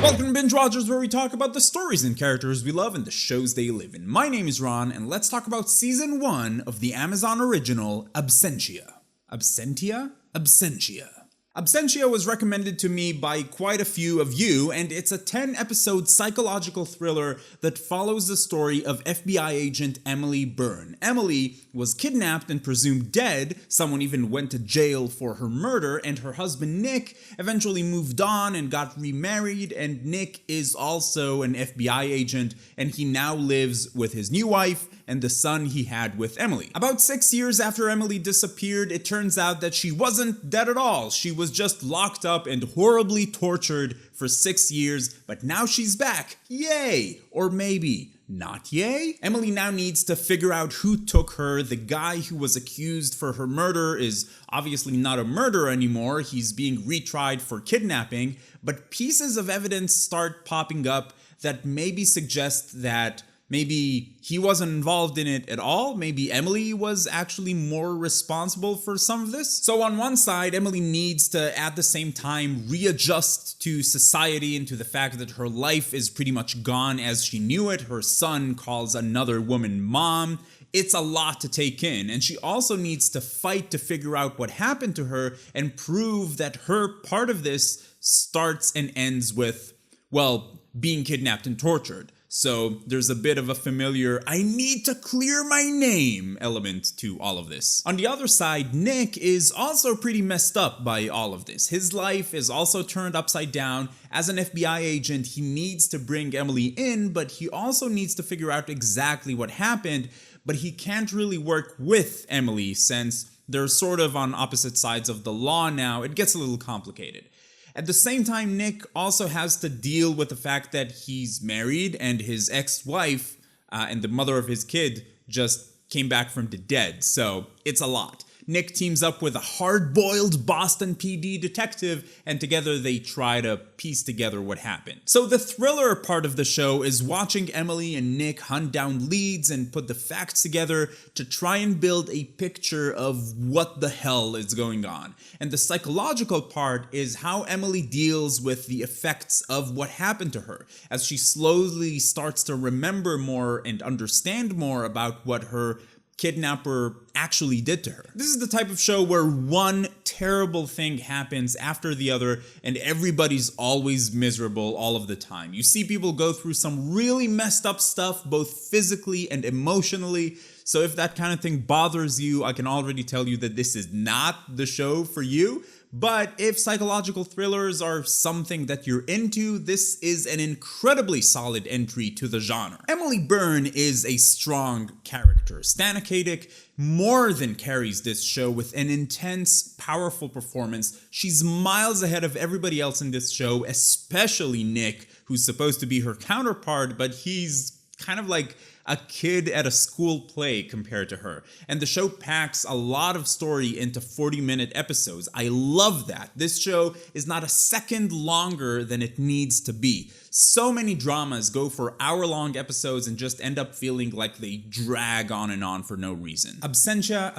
Welcome to Binge Watchers, where we talk about the stories and characters we love and the shows they live in. My name is Ron, and let's talk about Season 1 of the Amazon original, ABSENTIA. ABSENTIA? ABSENTIA. ABSENTIA was recommended to me by quite a few of you, and it's a 10-episode psychological thriller that follows the story of FBI agent Emily Byrne. Emily was kidnapped and presumed dead. Someone even went to jail for her murder, and her husband Nick eventually moved on and got remarried, and Nick is also an FBI agent, and he now lives with his new wife and the son he had with Emily. About 6 years after Emily disappeared, it turns out that she wasn't dead at all. She was just locked up and horribly tortured for 6 years, but now she's back. Yay! Or maybe not yay? Emily now needs to figure out who took her. The guy who was accused for her murder is obviously not a murderer anymore. He's being retried for kidnapping, but pieces of evidence start popping up that maybe suggest that maybe he wasn't involved in it at all. Maybe Emily was actually more responsible for some of this. So on one side, Emily needs to, at the same time, readjust to society and to the fact that her life is pretty much gone as she knew it. Her son calls another woman mom. It's a lot to take in, and she also needs to fight to figure out what happened to her and prove that her part of this starts and ends with, well, being kidnapped and tortured. So there's a bit of a familiar, I need to clear my name element to all of this. On the other side, Nick is also pretty messed up by all of this. His life is also turned upside down. As an FBI agent, he needs to bring Emily in, but he also needs to figure out exactly what happened, but he can't really work with Emily since they're sort of on opposite sides of the law now. It gets a little complicated. At the same time, Nick also has to deal with the fact that he's married and his ex-wife and the mother of his kid just came back from the dead, so it's a lot. Nick teams up with a hard-boiled Boston PD detective, and together they try to piece together what happened. So the thriller part of the show is watching Emily and Nick hunt down leads and put the facts together to try and build a picture of what the hell is going on. And the psychological part is how Emily deals with the effects of what happened to her, as she slowly starts to remember more and understand more about what her kidnapper actually did to her. This is the type of show where one terrible thing happens after the other and everybody's always miserable all of the time. You see people go through some really messed up stuff both physically and emotionally. So if that kind of thing bothers you, I can already tell you that this is not the show for you. But if psychological thrillers are something that you're into, this is an incredibly solid entry to the genre. Emily Byrne is a strong character. Stana Katic more than carries this show with an intense, powerful performance. She's miles ahead of everybody else in this show, especially Nick, who's supposed to be her counterpart, but he's kind of like a kid at a school play compared to her. And the show packs a lot of story into 40-minute episodes. I love that. This show is not a second longer than it needs to be. So many dramas go for hour-long episodes and just end up feeling like they drag on and on for no reason. Absentia?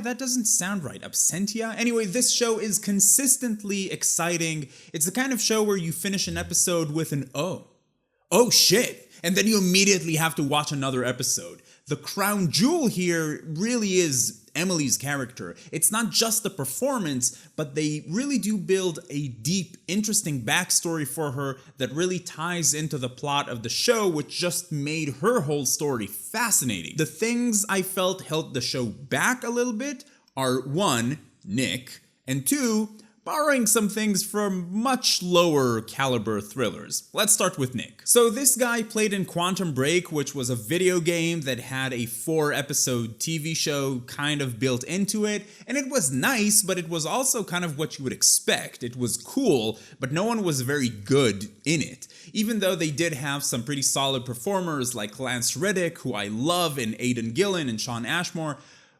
That doesn't sound right. Absentia? Anyway, this show is consistently exciting. It's the kind of show where you finish an episode with an oh shit. And then you immediately have to watch another episode. The crown jewel here really is Emily's character. It's not just the performance, but they really do build a deep, interesting backstory for her that really ties into the plot of the show, which just made her whole story fascinating. The things I felt held the show back a little bit are 1, Nick, and 2, borrowing some things from much lower caliber thrillers. Let's start with Nick. So this guy played in Quantum Break, which was a video game that had a 4-episode TV show kind of built into it, and it was nice, but it was also kind of what you would expect. It was cool, but no one was very good in it. Even though they did have some pretty solid performers like Lance Reddick, who I love, and Aidan Gillen and Shawn Ashmore,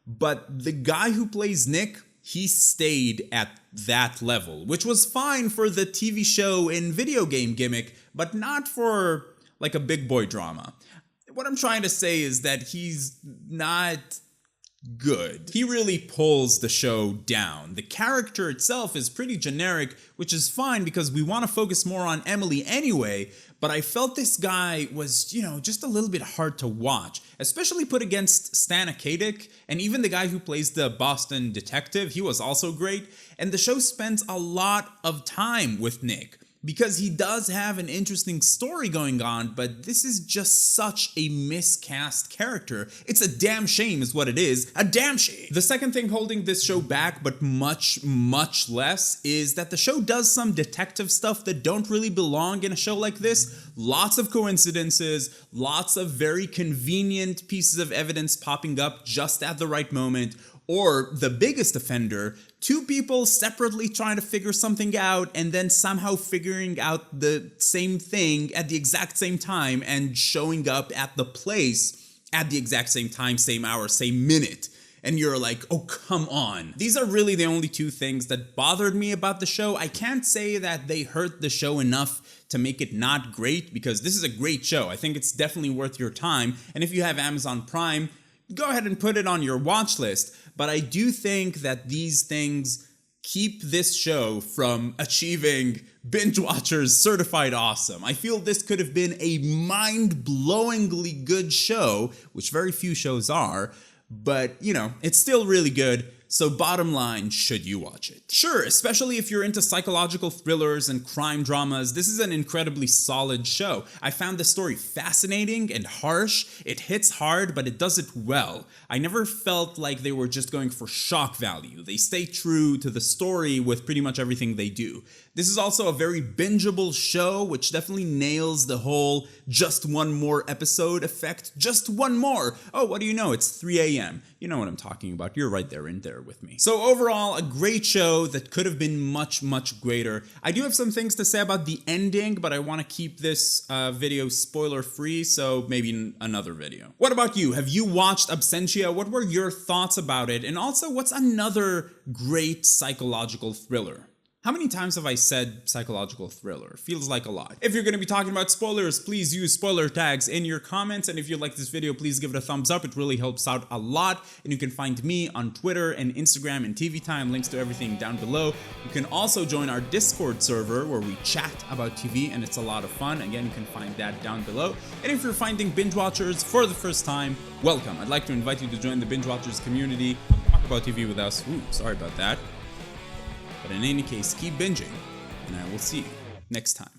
but the guy who plays Nick, he stayed at that level, which was fine for the TV show and video game gimmick, but not for like a big boy drama. What I'm trying to say is that he's not good. He really pulls the show down. The character itself is pretty generic, which is fine because we want to focus more on Emily anyway, but I felt this guy was, just a little bit hard to watch, especially put against Stan Akatic, and even the guy who plays the Boston detective, he was also great, and the show spends a lot of time with Nick, because he does have an interesting story going on, but this is just such a miscast character. It's a damn shame is what it is. A damn shame. The second thing holding this show back, but much, much less, is that the show does some detective stuff that don't really belong in a show like this. Lots of coincidences, lots of very convenient pieces of evidence popping up just at the right moment, or the biggest offender, two people separately trying to figure something out and then somehow figuring out the same thing at the exact same time and showing up at the place at the exact same time, same hour, same minute. And you're like, oh, come on. These are really the only two things that bothered me about the show. I can't say that they hurt the show enough to make it not great, because this is a great show. I think it's definitely worth your time. And if you have Amazon Prime, go ahead and put it on your watch list. But I do think that these things keep this show from achieving binge watchers certified awesome. I feel this could have been a mind-blowingly good show, which very few shows are, but it's still really good. So bottom line, should you watch it? Sure, especially if you're into psychological thrillers and crime dramas, this is an incredibly solid show. I found the story fascinating and harsh. It hits hard, but it does it well. I never felt like they were just going for shock value. They stay true to the story with pretty much everything they do. This is also a very bingeable show, which definitely nails the whole just one more episode effect. Just one more. Oh, what do you know? It's 3 a.m. You know what I'm talking about. You're right there in there with me. So overall, a great show that could have been much, much greater. I do have some things to say about the ending, but I want to keep this video spoiler free, so maybe in another video. What about you? Have you watched ABSENTIA? What were your thoughts about it? And also, what's another great psychological thriller? How many times have I said psychological thriller? Feels like a lot. If you're going to be talking about spoilers, please use spoiler tags in your comments. And if you like this video, please give it a thumbs up. It really helps out a lot. And you can find me on Twitter and Instagram and TV Time. Links to everything down below. You can also join our Discord server where we chat about TV, and it's a lot of fun. Again, you can find that down below. And if you're finding binge watchers for the first time, welcome. I'd like to invite you to join the binge watchers community. Talk about TV with us. Ooh, sorry about that. But in any case, keep binging, and I will see you next time.